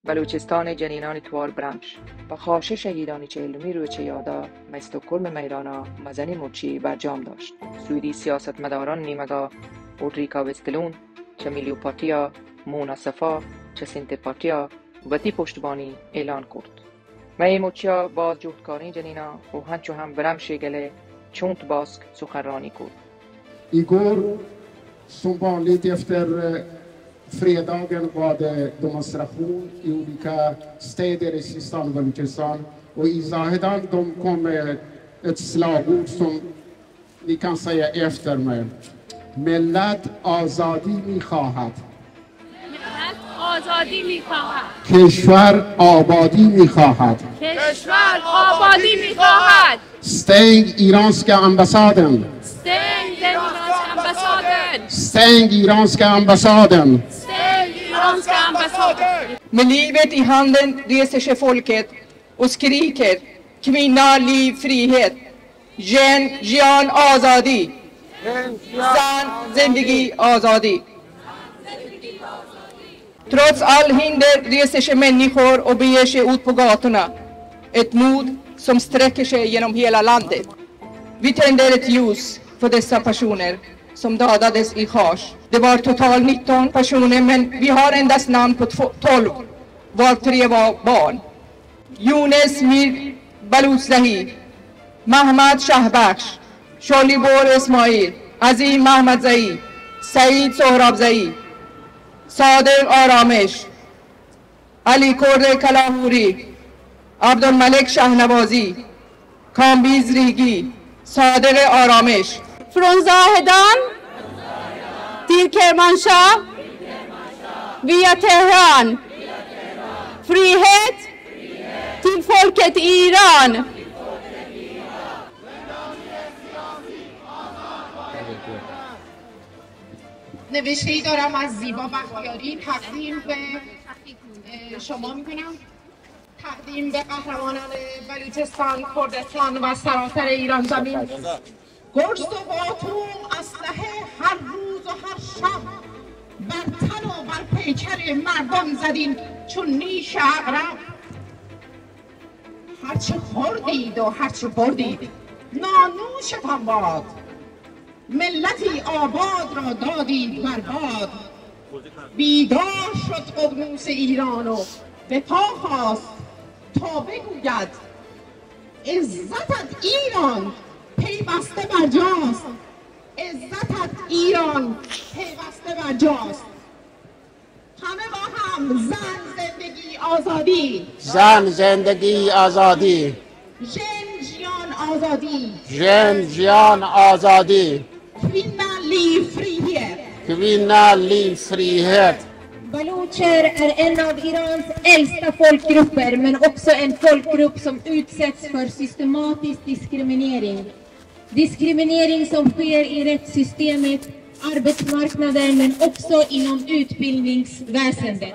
بلوچستان جنینان توال برمش با خواشه شهیدان 40 روچه یادا مستوکلم میدانا مزنی موچی برجام داشت. سویدی سیاستمداران نیمگا اولریکا وستلون چه میلیوپاتیا مونا صفا چه سنتپاتیا وتی پشتبانی اعلان کرد. می موچیا باز جهدکاری جنینا و هنچو هم برمشه گله چونت باسک سخنرانی کرد. Igår som vanligt efter fredagen var det demonstration i olika städer i Sistan och Baluchistan. Och i Zahedan de kom med ett slagord som ni kan säga efter mig. Millat azadi mikhahat. ملت آزادی می‌خواهد. کشور آبادی می‌خواهد. کشور آبادی می‌خواهد. Stäng iranska ambassaden. Stäng den iranska ambassaden. Stäng iranska ambassaden. Stäng iranska ambassaden. Med livet i handen reser sig folket och skriker kvinna, liv, frihet. Jen, jian, azadi. Zan, zindagi, azadi. Trots all hinder reser sig människor och beger sig ut på gatorna. Ett mod som sträcker sig genom hela landet. Vi tänder ett ljus för dessa personer som dödades i Kars. Det var totalt 19 personer, men vi har endast namn på 12, var 3 var barn. Younes Mir Baluchzahi, Mahmad Shahbakhsh, Sholibor Ismail, Azim Mahmadzai, Saeed Sohrabzai, Sadegh Aramesh, Ali Korde Kalahuri, Abdul Malik Shahnavazi, Kambiz Rigi, Sadegh Aramesh. Från Zahedan till Kermanshah via Teheran. Frihet till folket i Iran. نوشته‌ای دارم از زیبا بختیاری تقدیم به شما میکنم. تقدیم به قهرمانان بلوچستان، کردستان و سراسر ایران زمین. گرز و باتون اسلحه هر روز و هر شب بر تن و بر پیکر مردم زدین چون نیش عقرب. هرچه خوردید و هرچه بردید نانوشتان باد. ملتی آباد را دادید برباد. بیدار شد ققنوس ایران و به پا خواست تا بگوید عزتت ایران پیوسته بر جاست. عزتت ایران پیوسته بر جاست. همه با هم زن زندگی آزادی. زن زندگی آزادی. ژن جیان آزادی. ژن جیان آزادی. Kvinna, liv, frihet. Kvinna, liv, frihet. Balucher är en av Irans äldsta folkgrupper, men också en folkgrupp som utsätts för systematisk diskriminering. Diskriminering som sker i rättssystemet, arbetsmarknaden, men också inom utbildningsväsendet.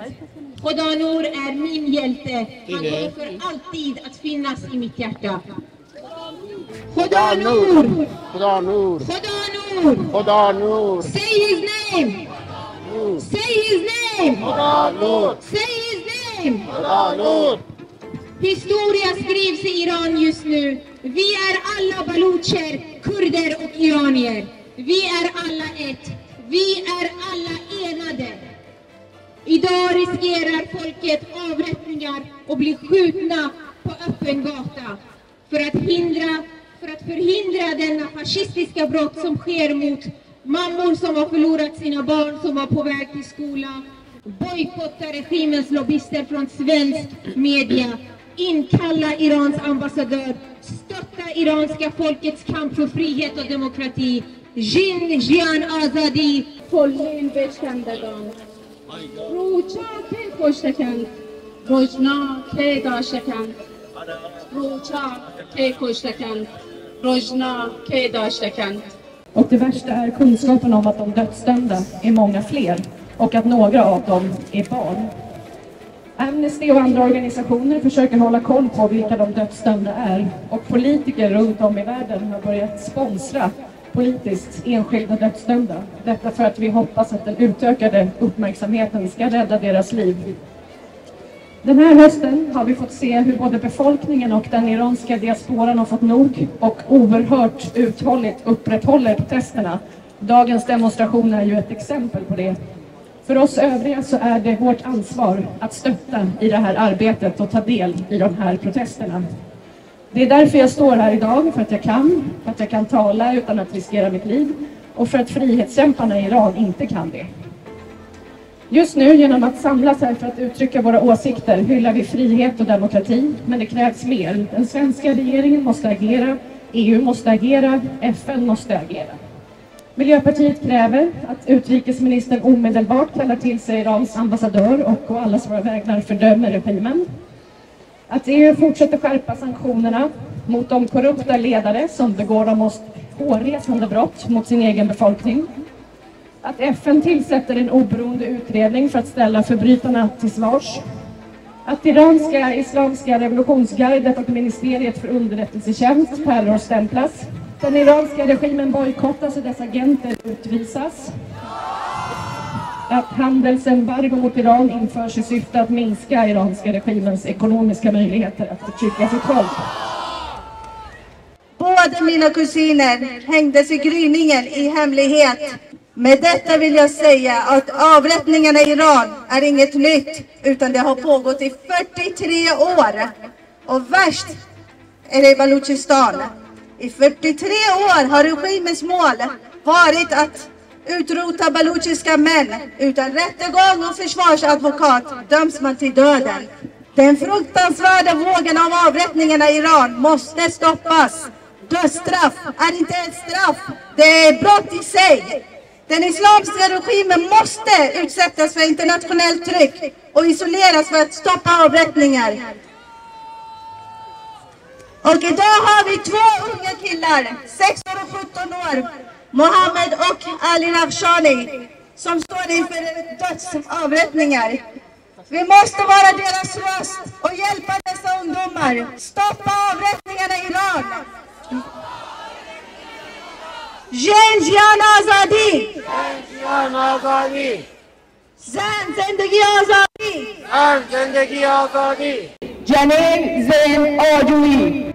Khodanur är min hjälte. Han kommer för alltid att finnas i mitt hjärta. Khodanur! Khodanur. Khodanur! Khodanur. Say his name! Say his name! Khodanur. Say his name! Khodanur. Historia skrivs i Iran just nu. Vi är alla balucher, kurder och iranier. Vi är alla ett. Vi är alla enade. Idag riskerar folket avrättningar och blir skjutna på öppen gata. För att förhindra denna fascistiska brott som sker mot mammor som har förlorat sina barn som var på väg till skolan. Bojkotta regimens lobbyister från svensk media. Inkalla Irans ambassadör. Stötta iranska folkets kamp för frihet och demokrati. Jin Jian Azadi. کلین بشکندگان روچا که کشتکند رجنا که داشتکند روچا که کشتکند رجنا که داشتکند. Och det värsta är kunskapen om att de dödsdömda är många fler och att några av dem är barn. Amnesty och andra organisationer försöker hålla koll på vilka de dödsdömda är, och politiker runt om i världen har börjat sponsra politiskt enskilda dödsdömda. Detta för att vi hoppas att den utökade uppmärksamheten ska rädda deras liv. Den här hösten har vi fått se hur både befolkningen och den iranska diasporan har fått nog och oerhört uthålligt upprätthåller protesterna. Dagens demonstration är ju ett exempel på det. För oss övriga så är det vårt ansvar att stötta i det här arbetet och ta del i de här protesterna. Det är därför jag står här idag, för att jag kan tala utan att riskera mitt liv och för att frihetskämparna i Iran inte kan det. Just nu, genom att samlas här för att uttrycka våra åsikter, hyllar vi frihet och demokrati, men det krävs mer. Den svenska regeringen måste agera, EU måste agera, FN måste agera. Miljöpartiet kräver att utrikesministern omedelbart kallar till sig Irans ambassadör och på allas våra vägnar fördömer regimen. Att EU fortsätter skärpa sanktionerna mot de korrupta ledare som begår de most hårresande brott mot sin egen befolkning. Att FN tillsätter en oberoende utredning för att ställa förbrytarna till svars. Att iranska Islamiska revolutionsgardet och ministeriet för underrättelsetjänst terrorstämplas. Den iranska regimen bojkottas och dess agenter utvisas. Att handelsembargo mot Iran införs i syfte att minska iranska regimens ekonomiska möjligheter att förtrycka sitt folk. Båda mina kusiner hängdes i gryningen i hemlighet. Med detta vill jag säga att avrättningarna i Iran är inget nytt, utan det har pågått i 43 år. Och värst är det i Baluchistan. I 43 år har regimens mål varit att utrota baluchiska män. Utan rättegång och försvarsadvokat döms man till döden. Den fruktansvärda vågen av avrättningarna i Iran måste stoppas. Dödsstraff är inte ett straff, det är brott i sig. Den islamiska regimen måste utsättas för internationellt tryck och isoleras för att stoppa avrättningar. Och idag har vi två unga killar, 16 och 17 år, Mohammed och Ali Rafshani, som står inför dödsavrättningar. Vi måste vara deras röst och hjälpa dessa ungdomar. Stoppa avrättningarna i Iran. Janjan azadi. Janjan azadi. Zan zindagi azadi. Zan zindagi azadi. Janin Zain Ajoui.